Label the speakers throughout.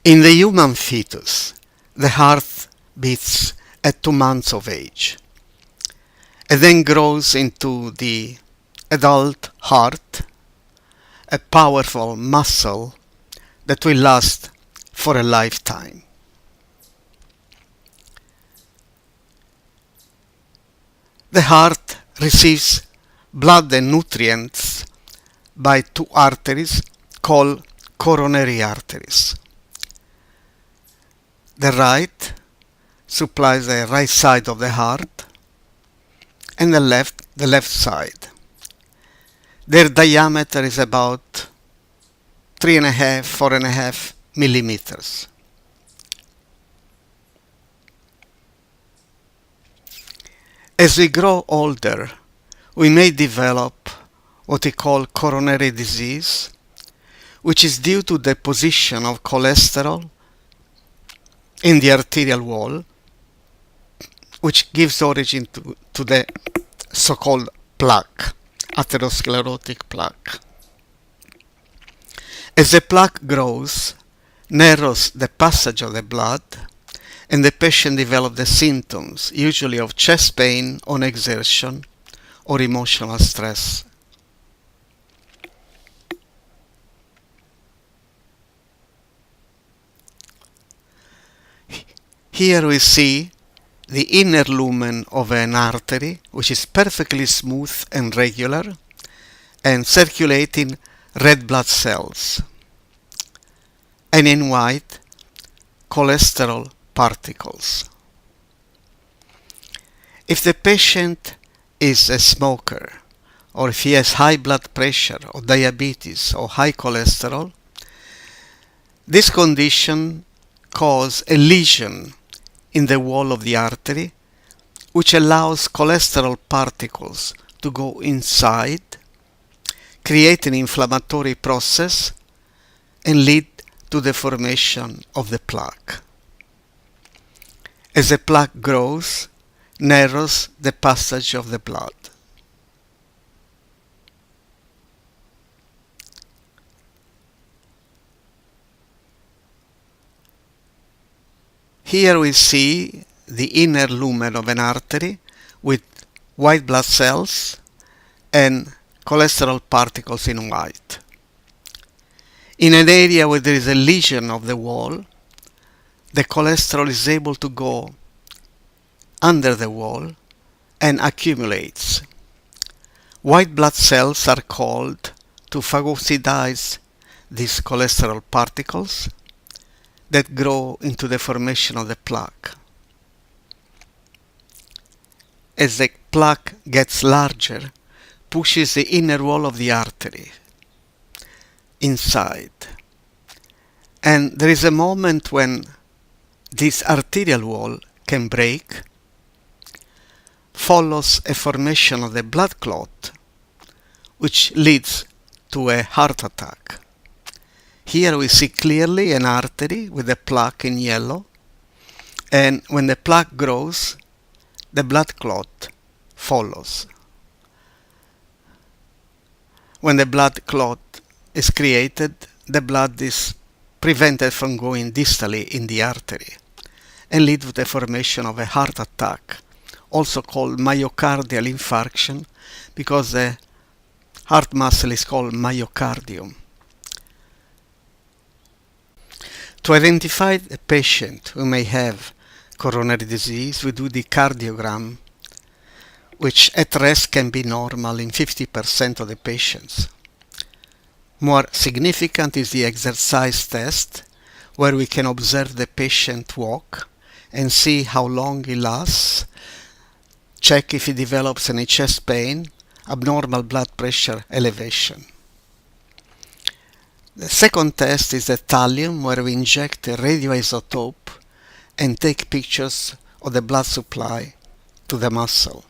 Speaker 1: In the human fetus, the heart beats at 2 months of age and then grows into the adult heart, a powerful muscle that will last for a lifetime. The heart receives blood and nutrients by 2 arteries called coronary arteries. The right supplies the right side of the heart and the left side. Their diameter is about 3.5, 4.5 millimeters. As we grow older, we may develop what we call coronary disease, which is due to the position of cholesterol in the arterial wall, which gives origin to the so-called plaque, atherosclerotic plaque. As the plaque grows, narrows the passage of the blood, and the patient develops the symptoms, usually of chest pain on exertion or emotional stress. Here we see the inner lumen of an artery, which is perfectly smooth and regular and circulating red blood cells, and in white, cholesterol particles. If the patient is a smoker, or if he has high blood pressure or diabetes or high cholesterol, this condition causes a lesion in the wall of the artery, which allows cholesterol particles to go inside, create an inflammatory process, and lead to the formation of the plaque. As the plaque grows, narrows the passage of the blood. Here we see the inner lumen of an artery with white blood cells and cholesterol particles in white. In an area where there is a lesion of the wall, the cholesterol is able to go under the wall and accumulates. White blood cells are called to phagocytize these cholesterol particles that grow into the formation of the plaque. As the plaque gets larger, pushes the inner wall of the artery inside. And there is a moment when this arterial wall can break, follows a formation of the blood clot, which leads to a heart attack. Here we see clearly an artery with a plaque in yellow, and when the plaque grows, the blood clot follows. When the blood clot is created, the blood is prevented from going distally in the artery and lead to the formation of a heart attack, also called myocardial infarction, because the heart muscle is called myocardium. To identify a patient who may have coronary disease, we do the cardiogram, which at rest can be normal in 50% of the patients. More significant is the exercise test, where we can observe the patient walk and see how long he lasts, check if he develops any chest pain, abnormal blood pressure elevation. The second test is the thallium, where we inject a radioisotope and take pictures of the blood supply to the muscle.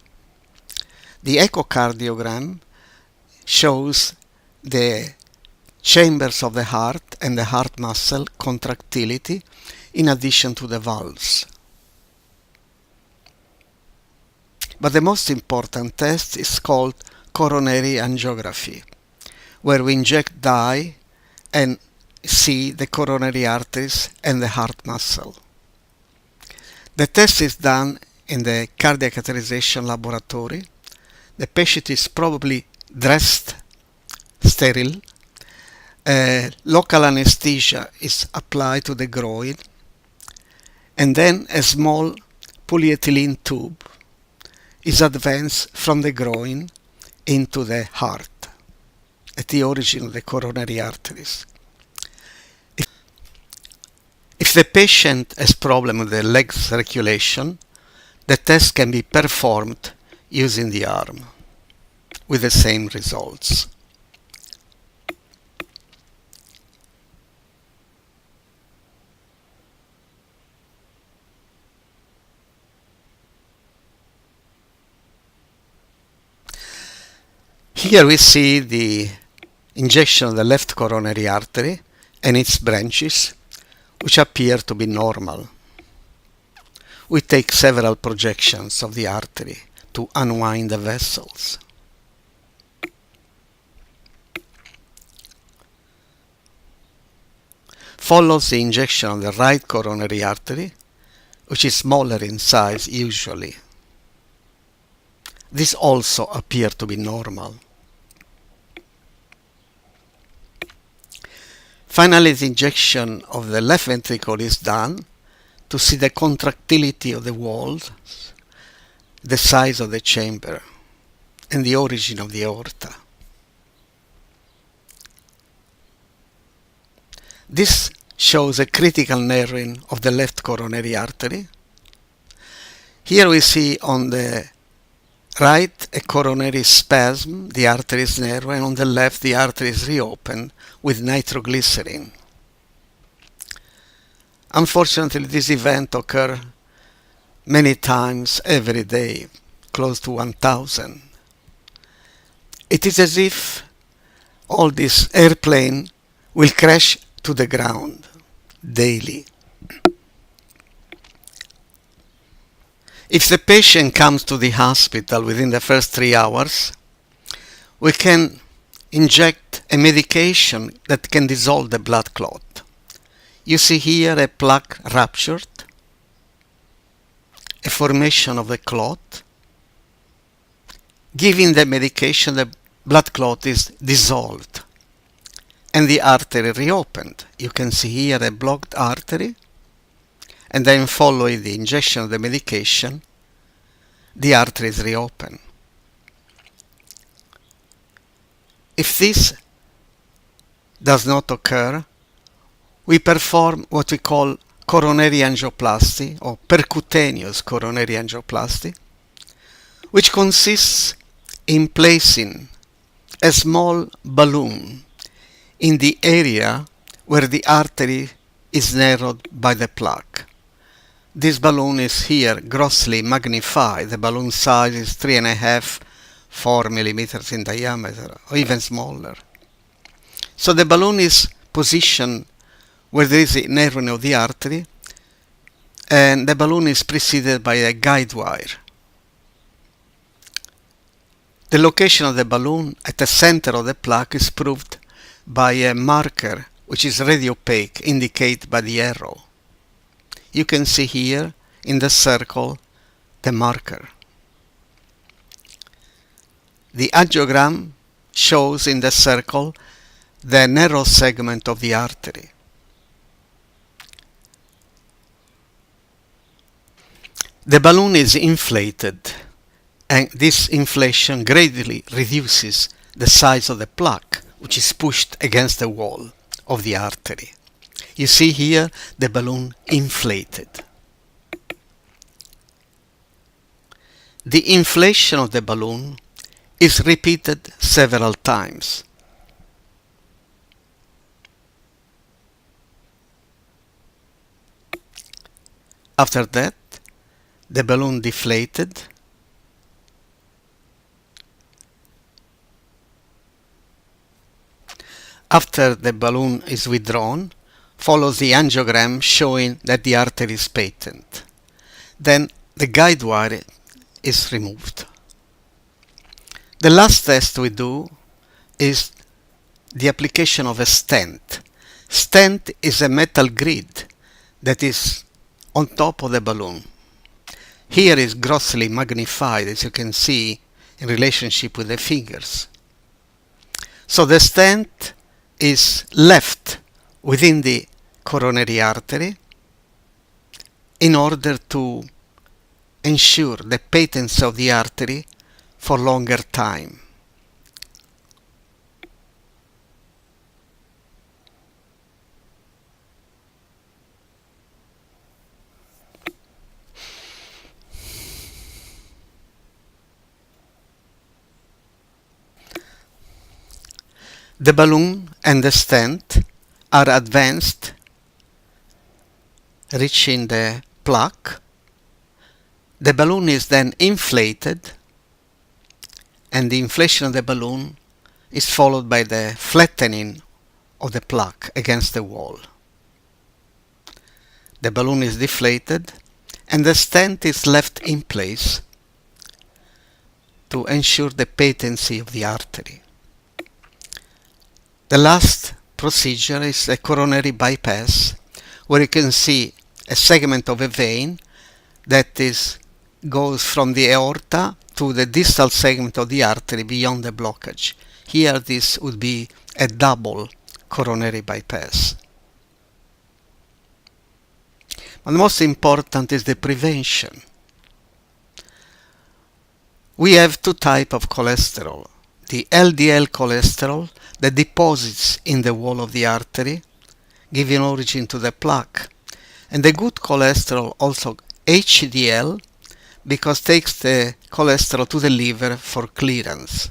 Speaker 1: The echocardiogram shows the chambers of the heart and the heart muscle contractility in addition to the valves. But the most important test is called coronary angiography, where we inject dye and see the coronary arteries and the heart muscle. The test is done in the cardiac catheterization laboratory. The patient is probably dressed sterile. Local anesthesia is applied to the groin, and then a small polyethylene tube is advanced from the groin into the heart at the origin of the coronary arteries. If the patient has problem with the leg circulation, the test can be performed using the arm with the same results. Here we see the injection of the left coronary artery and its branches, which appear to be normal. We take several projections of the artery to unwind the vessels. Follows the injection of the right coronary artery, which is smaller in size usually. This also appears to be normal. Finally, the injection of the left ventricle is done to see the contractility of the walls, the size of the chamber, and the origin of the aorta. This shows a critical narrowing of the left coronary artery. Here we see on the right a coronary spasm, the artery is narrow, and on the left the artery is reopened with nitroglycerin. Unfortunately, this event occurs many times every day, close to 1,000. It is as if all this airplane will crash to the ground daily. If the patient comes to the hospital within the first 3 hours, we can inject a medication that can dissolve the blood clot. You see here a plaque ruptured, a formation of the clot. Giving the medication, the blood clot is dissolved and the artery reopened. You can see here a blocked artery, and then following the injection of the medication, the artery is reopened. If this does not occur, we perform what we call coronary angioplasty or percutaneous coronary angioplasty, which consists in placing a small balloon in the area where the artery is narrowed by the plaque. This balloon is here grossly magnified. The balloon size is 3.5, 4 millimeters in diameter, or even smaller. So the balloon is positioned where there is a narrowing of the artery, and the balloon is preceded by a guide wire. The location of the balloon at the center of the plaque is proved by a marker which is radio opaque, indicated by the arrow. You can see here in the circle the marker. The angiogram shows in the circle the narrow segment of the artery. The balloon is inflated, and this inflation gradually reduces the size of the plaque, which is pushed against the wall of the artery. You see here the balloon inflated. The inflation of the balloon is repeated several times. After that, the balloon deflated. After the balloon is withdrawn, follows the angiogram showing that the artery is patent. Then the guide wire is removed. The last test we do is the application of a stent. Stent is a metal grid that is on top of the balloon. Here is grossly magnified, as you can see, in relationship with the fingers. So the stent is left within the coronary artery in order to ensure the patency of the artery for longer time. The balloon and the stent are advanced, reaching the plaque. The balloon is then inflated, and the inflation of the balloon is followed by the flattening of the plaque against the wall. The balloon is deflated, and the stent is left in place to ensure the patency of the artery. The last procedure is a coronary bypass, where you can see a segment of a vein that goes from the aorta to the distal segment of the artery beyond the blockage. Here this would be a double coronary bypass. But the most important is the prevention. We have two types of cholesterol. The LDL cholesterol that deposits in the wall of the artery, giving origin to the plaque, and the good cholesterol, also HDL, because takes the cholesterol to the liver for clearance.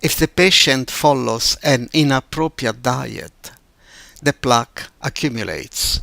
Speaker 1: If the patient follows an inappropriate diet, the plaque accumulates.